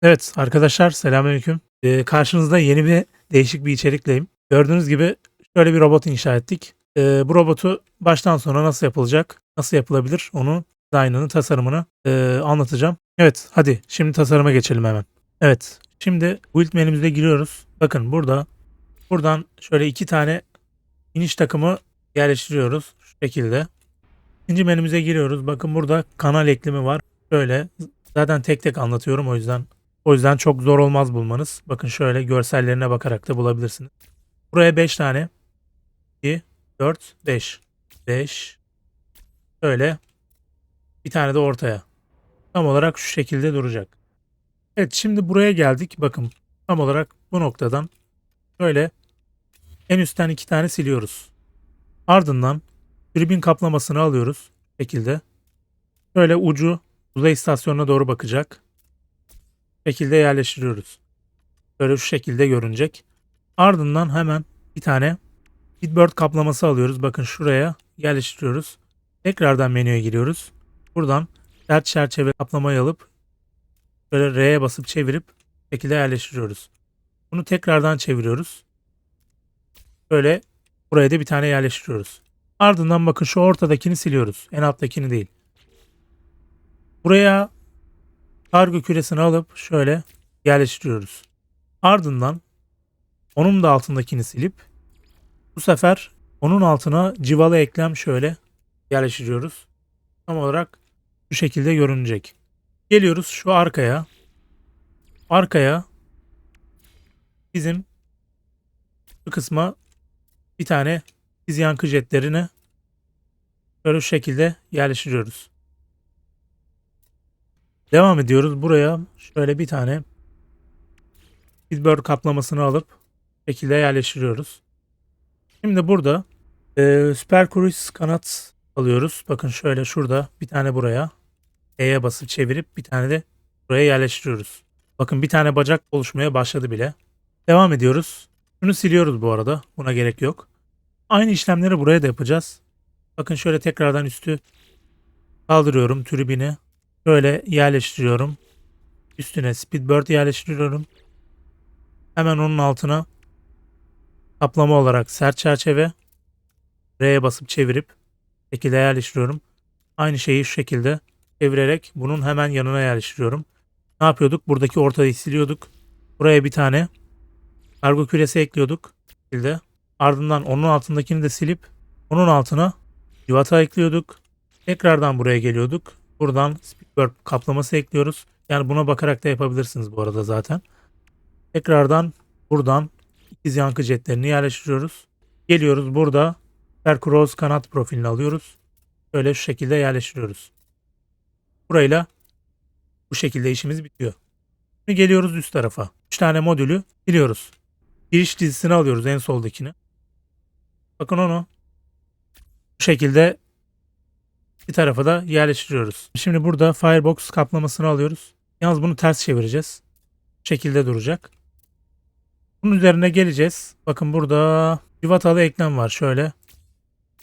Evet arkadaşlar selamünaleyküm. Karşınızda yeni bir değişik bir içerikleyim. Gördüğünüz gibi şöyle bir robot inşa ettik. Bu robotu baştan sona nasıl yapılacak, nasıl yapılabilir onu dizaynını, tasarımını anlatacağım. Evet hadi şimdi tasarıma geçelim hemen. Evet şimdi build menümüze giriyoruz. Bakın buradan şöyle iki tane iniş takımı yerleştiriyoruz şu şekilde. İkinci menümüze giriyoruz. Bakın burada kanal eklemi var. Şöyle zaten tek tek anlatıyorum o yüzden çok zor olmaz bulmanız. Bakın şöyle görsellerine bakarak da bulabilirsiniz. Buraya 5 tane 2 4 5 5 şöyle bir tane de ortaya. Tam olarak şu şekilde duracak. Evet şimdi buraya geldik. Bakın tam olarak bu noktadan şöyle en üstten 2 tane siliyoruz. Ardından tribün kaplamasını alıyoruz. Bu şekilde. Şöyle ucu uzay istasyonuna doğru bakacak şekilde yerleştiriyoruz. Böyle şu şekilde görünecek. Ardından hemen bir tane Bitbird kaplaması alıyoruz. Bakın şuraya yerleştiriyoruz. Tekrardan menüye giriyoruz. Buradan dert çerçeve kaplamayı alıp böyle R'ye basıp çevirip şekilde yerleştiriyoruz. Bunu tekrardan çeviriyoruz. Böyle buraya da bir tane yerleştiriyoruz. Ardından bakın şu ortadakini siliyoruz. En alttakini değil. Buraya kargo küresini alıp şöyle yerleştiriyoruz. Ardından onun da altındakini silip bu sefer onun altına civalı eklem şöyle yerleştiriyoruz. Tam olarak bu şekilde görünecek. Geliyoruz şu arkaya. Arkaya bizim bu kısma bir tane biz yankı jetlerini böyle şu şekilde yerleştiriyoruz. Devam ediyoruz. Buraya şöyle bir tane Pittsburgh kaplamasını alıp şekilde yerleştiriyoruz. Şimdi burada Super Cruise kanat alıyoruz. Bakın şöyle şurada bir tane buraya E'ye basıp çevirip bir tane de buraya yerleştiriyoruz. Bakın bir tane bacak oluşmaya başladı bile. Devam ediyoruz. Şunu siliyoruz bu arada. Buna gerek yok. Aynı işlemleri buraya da yapacağız. Bakın şöyle tekrardan üstü kaldırıyorum tribini. Şöyle yerleştiriyorum. Üstüne Speedbird yerleştiriyorum. Hemen onun altına kaplama olarak sert çerçeve. R'ye basıp çevirip şekilde yerleştiriyorum. Aynı şeyi şu şekilde çevirerek bunun hemen yanına yerleştiriyorum. Ne yapıyorduk? Buradaki ortayı siliyorduk. Buraya bir tane kargo küresi ekliyorduk. Bu şekilde. Ardından onun altındakini de silip onun altına civata ekliyorduk. Tekrardan buraya geliyorduk. Buradan Speedbird kaplaması ekliyoruz. Yani buna bakarak da yapabilirsiniz bu arada zaten. Tekrardan buradan ikiz yankı jetlerini yerleştiriyoruz. Geliyoruz burada Percross kanat profilini alıyoruz. Böyle şu şekilde yerleştiriyoruz. Burayla bu şekilde işimiz bitiyor. Şimdi geliyoruz üst tarafa. 3 tane modülü siliyoruz. Giriş dizisini alıyoruz en soldakini. Bakın onu bu şekilde bir tarafa da yerleştiriyoruz. Şimdi burada Firebox kaplamasını alıyoruz. Yalnız bunu ters çevireceğiz. Bu şekilde duracak. Bunun üzerine geleceğiz. Bakın burada civatalı eklem var. Şöyle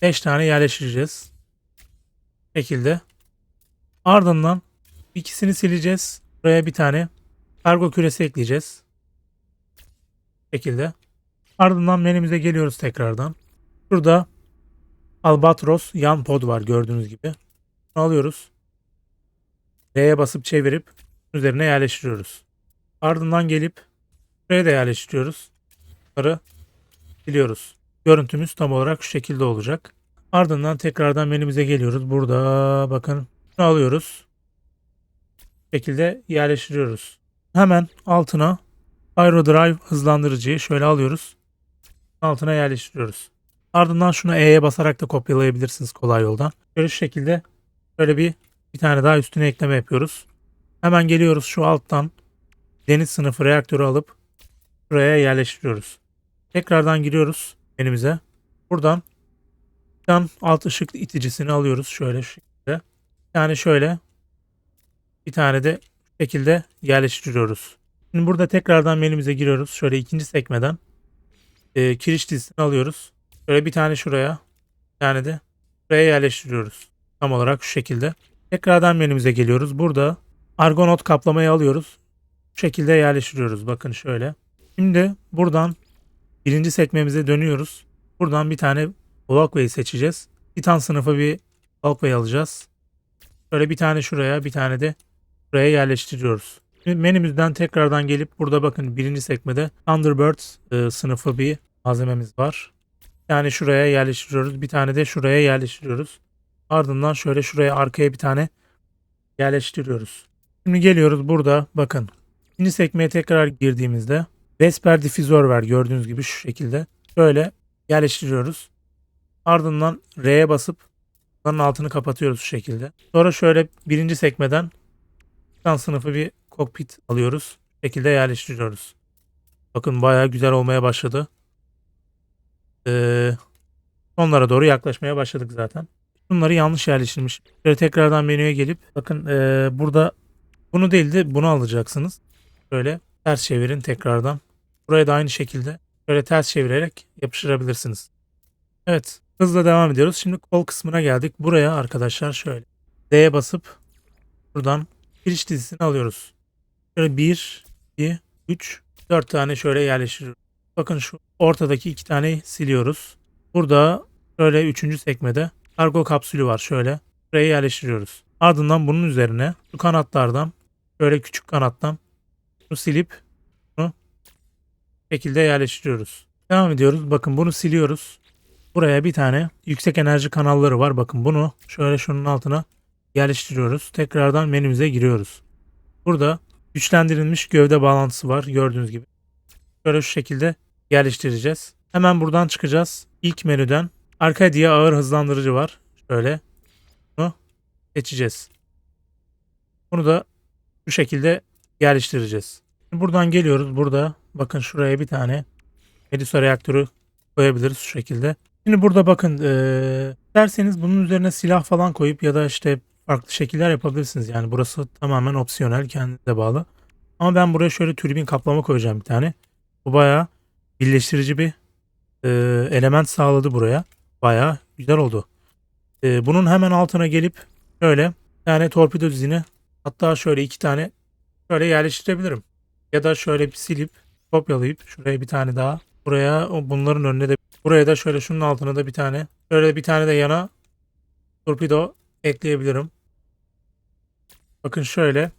5 tane yerleştireceğiz. Bu şekilde. Ardından ikisini sileceğiz. Buraya bir tane kargo küresi ekleyeceğiz. Bu şekilde. Ardından menümüze geliyoruz tekrardan. Burada Albatros yan pod var gördüğünüz gibi. Bunu alıyoruz. D'ye basıp çevirip üzerine yerleştiriyoruz. Ardından gelip buraya da yerleştiriyoruz. Bunları siliyoruz. Görüntümüz tam olarak şu şekilde olacak. Ardından tekrardan menümüze geliyoruz. Burada bakın şunu alıyoruz. Bu şekilde yerleştiriyoruz. Hemen altına Aerodrive hızlandırıcıyı şöyle alıyoruz. Altına yerleştiriyoruz. Ardından şunu E'ye basarak da kopyalayabilirsiniz kolay yoldan. Şöyle şu şekilde şöyle bir tane daha üstüne ekleme yapıyoruz. Hemen geliyoruz şu alttan deniz sınıfı reaktörü alıp buraya yerleştiriyoruz. Tekrardan giriyoruz menümüze. Buradan alt ışık iticisini alıyoruz şöyle şu şekilde. Bir tane şöyle bir tane de şu şekilde yerleştiriyoruz. Şimdi burada tekrardan menümüze giriyoruz. Şöyle ikinci sekmeden kiriş dizisini alıyoruz. Şöyle bir tane şuraya bir tane de buraya yerleştiriyoruz. Tam olarak şu şekilde. Tekrardan menümüze geliyoruz. Burada Argonaut kaplamayı alıyoruz. Bu şekilde yerleştiriyoruz. Bakın şöyle. Şimdi buradan birinci sekmemize dönüyoruz. Buradan bir tane walkway seçeceğiz. Titan sınıfı bir walkway alacağız. Şöyle bir tane şuraya, bir tane de buraya yerleştiriyoruz. Şimdi menümüzden tekrardan gelip burada bakın birinci sekmede Thunderbird sınıfı bir malzememiz var. Bir tane şuraya yerleştiriyoruz. Bir tane de şuraya yerleştiriyoruz. Ardından şöyle şuraya arkaya bir tane yerleştiriyoruz. Şimdi geliyoruz burada bakın. İkinci sekmeye tekrar girdiğimizde Vesper difüzör var gördüğünüz gibi şu şekilde. Böyle yerleştiriyoruz. Ardından R'ye basıp bunların altını kapatıyoruz şu şekilde. Sonra şöyle birinci sekmeden Titan sınıfı bir kokpit alıyoruz. Bu şekilde yerleştiriyoruz. Bakın bayağı güzel olmaya başladı. Sonlara doğru yaklaşmaya başladık zaten. Bunları yanlış yerleştirmiş. Şöyle tekrardan menüye gelip bakın burada bunu değil de bunu alacaksınız. Böyle ters çevirin tekrardan. Buraya da aynı şekilde böyle ters çevirerek yapıştırabilirsiniz. Evet, hızla devam ediyoruz. Şimdi kol kısmına geldik. Buraya arkadaşlar şöyle D'ye basıp buradan giriş dizisini alıyoruz. Şöyle 1, 2, 3, 4 tane şöyle yerleştiriyoruz. Bakın şu ortadaki 2 tane siliyoruz. Burada şöyle 3. sekmede kargo kapsülü var şöyle. Buraya yerleştiriyoruz. Ardından bunun üzerine şu kanatlardan şöyle küçük kanattan bunu silip bunu şekilde yerleştiriyoruz. Devam ediyoruz. Bakın bunu siliyoruz. Buraya bir tane yüksek enerji kanalları var. Bakın bunu şöyle şunun altına yerleştiriyoruz. Tekrardan menümüze giriyoruz. Burada güçlendirilmiş gövde bağlantısı var gördüğünüz gibi. Şöyle şu şekilde yerleştireceğiz. Hemen buradan çıkacağız. İlk menüden arka diye ağır hızlandırıcı var. Şöyle bunu seçeceğiz. Bunu da bu şekilde yerleştireceğiz. Buradan geliyoruz. Burada bakın şuraya bir tane Medusa reaktörü koyabiliriz şu şekilde. Şimdi burada bakın derseniz bunun üzerine silah falan koyup ya da işte farklı şekiller yapabilirsiniz. Yani burası tamamen opsiyonel, kendinize bağlı. Ama ben buraya şöyle türbin kaplama koyacağım bir tane. Bu bayağı birleştirici bir element sağladı buraya. Bayağı güzel oldu. Bunun hemen altına gelip şöyle bir tane torpido dizini, hatta şöyle 2 tane şöyle yerleştirebilirim. Ya da şöyle bir silip kopyalayıp şuraya bir tane daha, buraya bunların önüne de, buraya da şöyle şunun altına da bir tane, şöyle bir tane de yana torpido ekleyebilirim. Bakın şöyle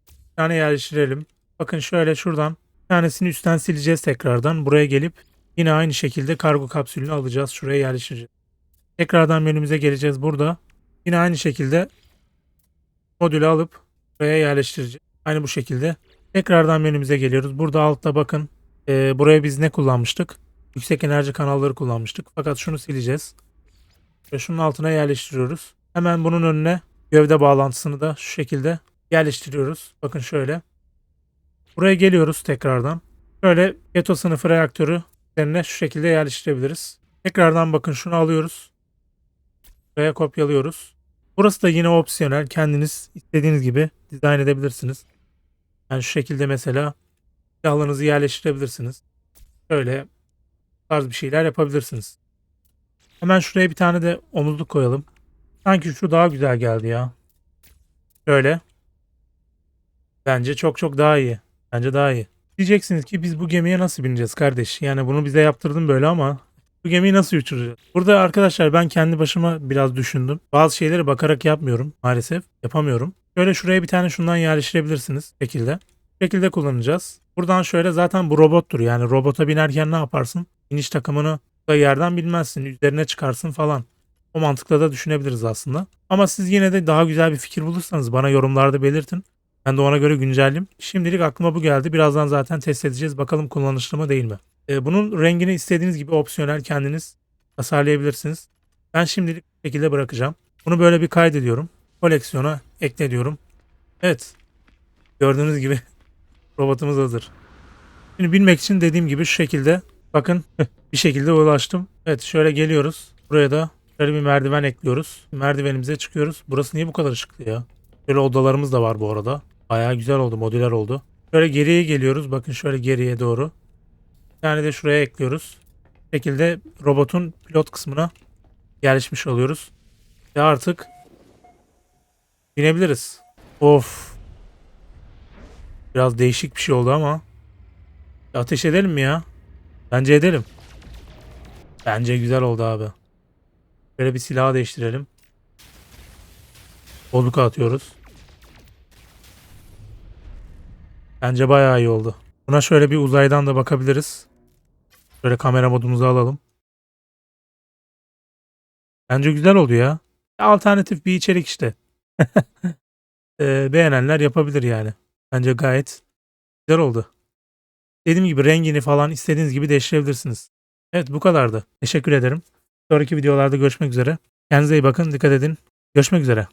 bir tane yerleştirelim. Bakın şöyle şuradan bir tanesini üstten sileceğiz tekrardan. Buraya gelip yine aynı şekilde kargo kapsülünü alacağız. Şuraya yerleştireceğiz. Tekrardan menümüze geleceğiz burada. Yine aynı şekilde modülü alıp buraya yerleştireceğiz. Aynı bu şekilde. Tekrardan menümüze geliyoruz. Burada altta bakın buraya biz ne kullanmıştık? Yüksek enerji kanalları kullanmıştık. Fakat şunu sileceğiz. Ve şunun altına yerleştiriyoruz. Hemen bunun önüne gövde bağlantısını da şu şekilde yerleştiriyoruz. Bakın şöyle. Buraya geliyoruz tekrardan. Şöyle Keto sınıfı reaktörü üzerine şu şekilde yerleştirebiliriz. Tekrardan bakın şunu alıyoruz. Buraya kopyalıyoruz. Burası da yine opsiyonel. Kendiniz istediğiniz gibi dizayn edebilirsiniz. Yani şu şekilde mesela silahlarınızı yerleştirebilirsiniz. Şöyle tarz bir şeyler yapabilirsiniz. Hemen şuraya bir tane de omuzluk koyalım. Sanki şu daha güzel geldi ya. Şöyle. Bence çok çok daha iyi. Bence daha iyi. Diyeceksiniz ki biz bu gemiye nasıl bineceğiz kardeş? Yani bunu bize yaptırdın böyle ama bu gemiyi nasıl uçuracağız? Burada arkadaşlar ben kendi başıma biraz düşündüm. Bazı şeyleri bakarak yapmıyorum maalesef. Yapamıyorum. Şöyle şuraya bir tane şundan yerleştirebilirsiniz şekilde. Bu şekilde kullanacağız. Buradan şöyle zaten bu robottur. Yani robota binerken ne yaparsın? İniş takımını da yerden bilmezsin. Üzerine çıkarsın falan. O mantıkla da düşünebiliriz aslında. Ama siz yine de daha güzel bir fikir bulursanız bana yorumlarda belirtin. Ben de ona göre güncelleyeyim. Şimdilik aklıma bu geldi. Birazdan zaten test edeceğiz. Bakalım kullanışlı mı değil mi? Bunun rengini istediğiniz gibi opsiyonel kendiniz tasarlayabilirsiniz. Ben şimdilik bu şekilde bırakacağım. Bunu böyle bir kaydediyorum. Koleksiyona ekle diyorum. Evet. Gördüğünüz gibi robotumuz hazır. Şimdi bilmek için dediğim gibi şu şekilde bakın bir şekilde ulaştım. Evet şöyle geliyoruz. Buraya da şöyle bir merdiven ekliyoruz. Merdivenimize çıkıyoruz. Burası niye bu kadar ışıklı ya? Şöyle odalarımız da var bu arada. Bayağı güzel oldu. Modüler oldu. Şöyle geriye geliyoruz. Bakın şöyle geriye doğru. Bir tane de şuraya ekliyoruz. Bu şekilde robotun pilot kısmına yerleşmiş oluyoruz. Ve artık binebiliriz. Of. Biraz değişik bir şey oldu ama. Ateş edelim mi ya? Bence edelim. Bence güzel oldu abi. Böyle bir silahı değiştirelim. Boluka atıyoruz. Bence bayağı iyi oldu. Buna şöyle bir uzaydan da bakabiliriz. Şöyle kamera modumuzu alalım. Bence güzel oldu ya. Alternatif bir içerik işte. Beğenenler yapabilir yani. Bence gayet güzel oldu. Dediğim gibi rengini falan istediğiniz gibi değiştirebilirsiniz. Evet, bu kadardı. Teşekkür ederim. Sonraki videolarda görüşmek üzere. Kendinize iyi bakın. Dikkat edin. Görüşmek üzere.